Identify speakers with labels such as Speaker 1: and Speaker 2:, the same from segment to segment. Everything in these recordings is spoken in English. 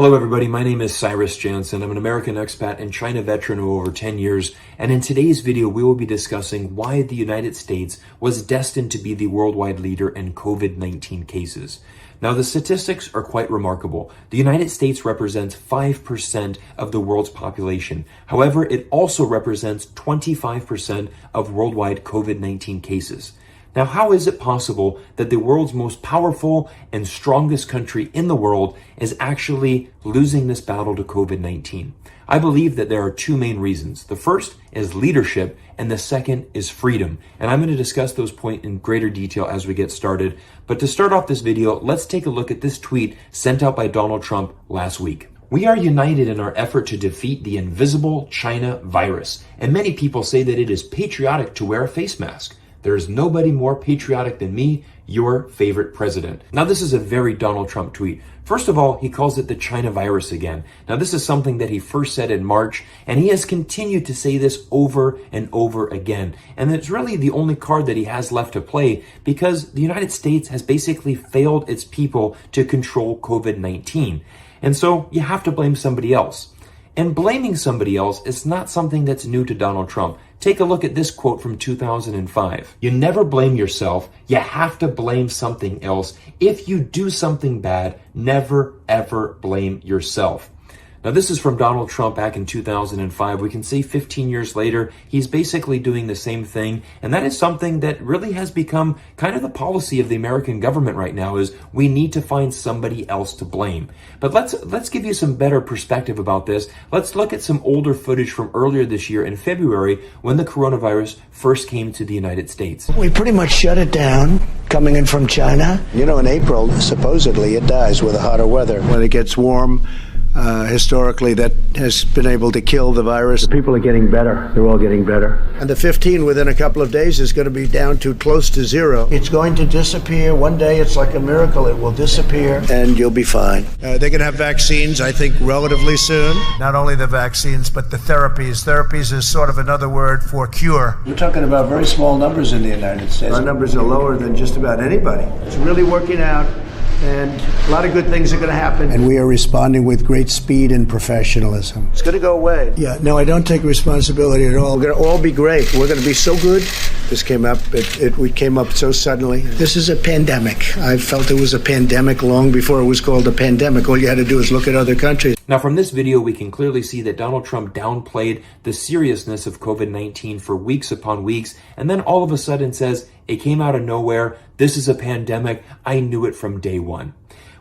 Speaker 1: Hello everybody, my name is Cyrus Jansen. I'm an American expat and China veteran of over 10 years, and in today's video we will be discussing why the United States was destined to be the worldwide leader in COVID-19 cases. Now the statistics are quite remarkable. The United States represents 5% of the world's population. However, it also represents 25% of worldwide COVID-19 cases. Now, how is it possible that the world's most powerful and strongest country in the world is actually losing this battle to COVID-19? I believe that there are two main reasons. The first is leadership, and the second is freedom. And I'm going to discuss those points in greater detail as we get started. But to start off this video, let's take a look at this tweet sent out by Donald Trump last week. We are united in our effort to defeat the invisible China virus. And many people say that it is patriotic to wear a face mask. There is nobody more patriotic than me, your favorite president. Now, this is a very Donald Trump tweet. First of all, he calls it the China virus again. Now, this is something that he first said in March, and he has continued to say this over and over again. And it's really the only card that he has left to play because the United States has basically failed its people to control COVID-19. And so you have to blame somebody else. And blaming somebody else is not something that's new to Donald Trump. Take a look at this quote from 2005. You never blame yourself. You have to blame something else. If you do something bad, never ever blame yourself. Now, this is from Donald Trump back in 2005. We can see 15 years later, he's basically doing the same thing. And that is something that really has become kind of the policy of the American government right now is we need to find somebody else to blame. But let's give you some better perspective about this. Let's look at some older footage from earlier this year in February when the coronavirus first came to the United States.
Speaker 2: We pretty much shut it down coming in from China.
Speaker 3: You know, in April, supposedly it dies with the hotter weather.
Speaker 4: When it gets warm, historically, that has been able to kill the virus.
Speaker 2: People are getting better. They're all getting better.
Speaker 4: And the 15 within a couple of days is going to be down to close to zero.
Speaker 2: It's going to disappear. One day it's like a miracle. It will disappear.
Speaker 4: And you'll be fine. They're going to have vaccines, I think, relatively soon. Not only the vaccines, but the therapies. Therapies is sort of another word for cure.
Speaker 3: You're talking about very small numbers in the United States.
Speaker 4: Our numbers are lower than just about anybody. It's really working out. And a lot of good things are going to happen.
Speaker 3: And we are responding with great speed and professionalism.
Speaker 4: It's going to go away.
Speaker 2: Yeah, no, I don't take responsibility at all.
Speaker 4: We're going to all be great. We're going to be so good. This came up. We came up so suddenly.
Speaker 2: This is a pandemic. I felt it was a pandemic long before it was called a pandemic. All you had to do is look at other countries.
Speaker 1: Now, from this video, we can clearly see that Donald Trump downplayed the seriousness of COVID-19 for weeks upon weeks, and then all of a sudden says, it came out of nowhere. This is a pandemic. I knew it from day one.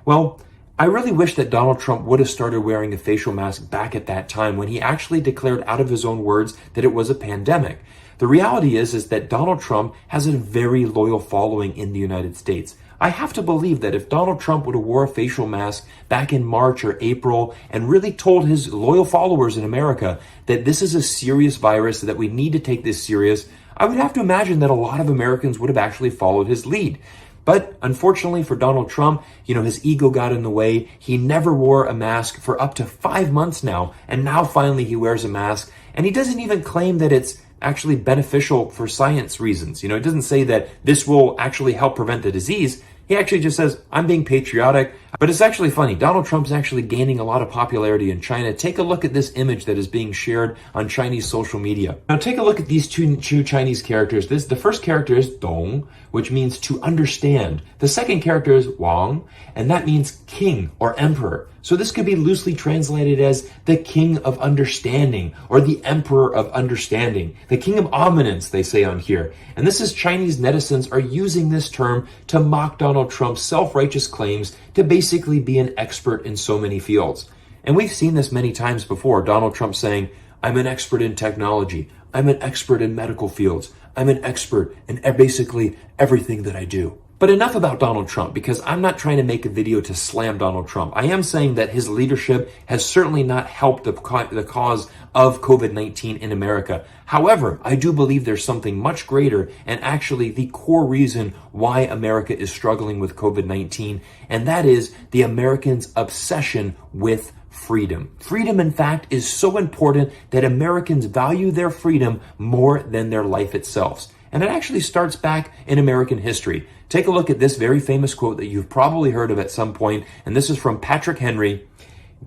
Speaker 1: Well, I really wish that Donald Trump would have started wearing a facial mask back at that time when he actually declared out of his own words that it was a pandemic. The reality is that Donald Trump has a very loyal following in the United States. I have to believe that if Donald Trump would have wore a facial mask back in March or April and really told his loyal followers in America that this is a serious virus, that we need to take this serious, I would have to imagine that a lot of Americans would have actually followed his lead. But unfortunately for Donald Trump, his ego got in the way. He never wore a mask for up to 5 months now. And now finally he wears a mask. And he doesn't even claim that it's actually beneficial for science reasons. It doesn't say that this will actually help prevent the disease. He actually just says, I'm being patriotic. But it's actually funny. Donald Trump's actually gaining a lot of popularity in China. Take a look at this image that is being shared on Chinese social media. Now take a look at these two Chinese characters. The first character is Dong, which means to understand. The second character is Wang, and that means king or emperor. So this could be loosely translated as the king of understanding or the emperor of understanding, the king of ominence, they say on here. And this is Chinese netizens are using this term to mock Donald Trump's self-righteous claims to basically be an expert in so many fields. And we've seen this many times before. Donald Trump saying, I'm an expert in technology. I'm an expert in medical fields. I'm an expert in basically everything that I do. But enough about Donald Trump, because I'm not trying to make a video to slam Donald Trump. I am saying that his leadership has certainly not helped the cause of COVID-19 in America. However, I do believe there's something much greater and actually the core reason why America is struggling with COVID-19, and that is the Americans' obsession with freedom. Freedom, in fact, is so important that Americans value their freedom more than their life itself. And it actually starts back in American history. Take a look at this very famous quote that you've probably heard of at some point, and this is from Patrick Henry.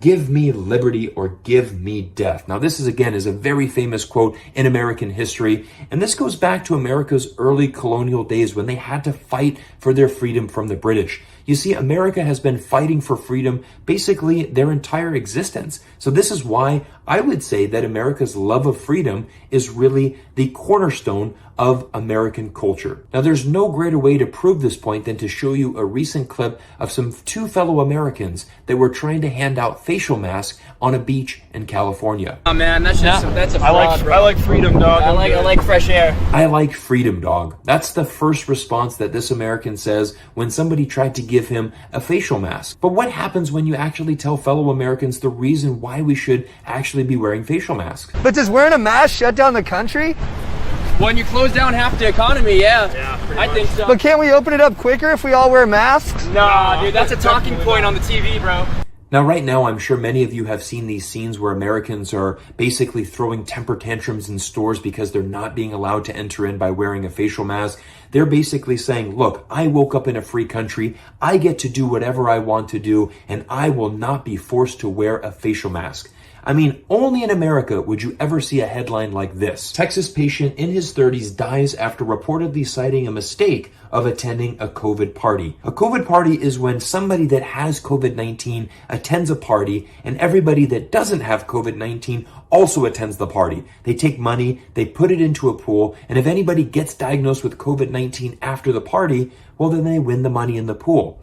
Speaker 1: Give me liberty or give me death. Now, this is a very famous quote in American history, and this goes back to America's early colonial days when they had to fight for their freedom from the British. You see, America has been fighting for freedom basically their entire existence. So this is why I would say that America's love of freedom is really the cornerstone of American culture. Now, there's no greater way to prove this point than to show you a recent clip of two fellow Americans that were trying to hand out facial masks on a beach in California.
Speaker 5: Oh man, that's a fraud, bro.
Speaker 6: I like freedom, dog.
Speaker 5: I like fresh air.
Speaker 1: I like freedom, dog. That's the first response that this American says when somebody tried to give him a facial mask. But what happens when you actually tell fellow Americans the reason why we should actually be wearing facial masks?
Speaker 7: But does wearing a mask shut down the country?
Speaker 5: When you close down half the economy, yeah I think so.
Speaker 7: But can't we open it up quicker if we all wear masks?
Speaker 5: Nah, dude, that's a talking point on the TV, bro.
Speaker 1: Now, right now, I'm sure many of you have seen these scenes where Americans are basically throwing temper tantrums in stores because they're not being allowed to enter in by wearing a facial mask. They're basically saying, look, I woke up in a free country. I get to do whatever I want to do, and I will not be forced to wear a facial mask. I mean, only in America would you ever see a headline like this. Texas patient in his 30s dies after reportedly citing a mistake of attending a COVID party. A COVID party is when somebody that has COVID-19 attends a party and everybody that doesn't have COVID-19 also attends the party. They take money, they put it into a pool, and if anybody gets diagnosed with COVID-19 after the party, well, then they win the money in the pool.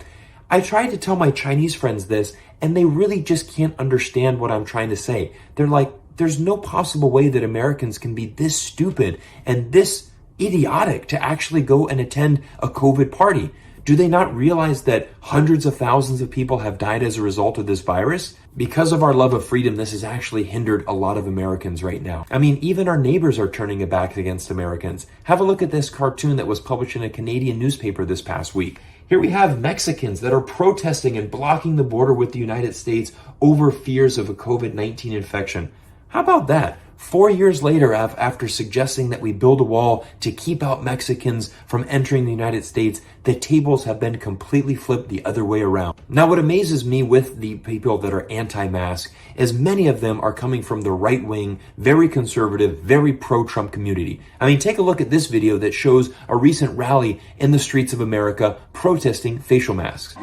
Speaker 1: I tried to tell my Chinese friends this, and they really just can't understand what I'm trying to say. They're like, there's no possible way that Americans can be this stupid and this idiotic to actually go and attend a COVID party. Do they not realize that hundreds of thousands of people have died as a result of this virus? Because of our love of freedom, this has actually hindered a lot of Americans right now. I mean, even our neighbors are turning their backs against Americans. Have a look at this cartoon that was published in a Canadian newspaper this past week. Here we have Mexicans that are protesting and blocking the border with the United States over fears of a COVID-19 infection. How about that? 4 years later, after suggesting that we build a wall to keep out Mexicans from entering the United States, the tables have been completely flipped the other way around. Now, what amazes me with the people that are anti-mask is many of them are coming from the right-wing, very conservative, very pro-Trump community. I mean, take a look at this video that shows a recent rally in the streets of America protesting facial masks.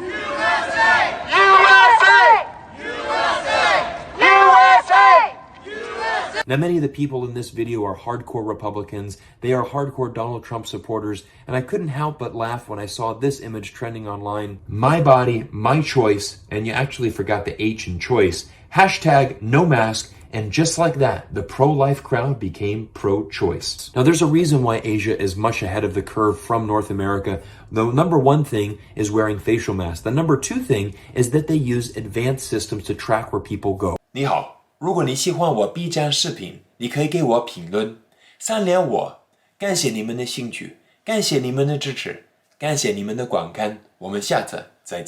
Speaker 1: Now, many of the people in this video are hardcore Republicans. They are hardcore Donald Trump supporters. And I couldn't help but laugh when I saw this image trending online. My body, my choice. And you actually forgot the H in choice. Hashtag no mask. And just like that, the pro-life crowd became pro-choice. Now, there's a reason why Asia is much ahead of the curve from North America. The number one thing is wearing facial masks. The number two thing is that they use advanced systems to track where people go.
Speaker 8: 你好，如果你喜欢我 B 站视频，你可以给我评论，3连我，感谢你们的兴趣，感谢你们的支持，感谢你们的观看，我们下次再见。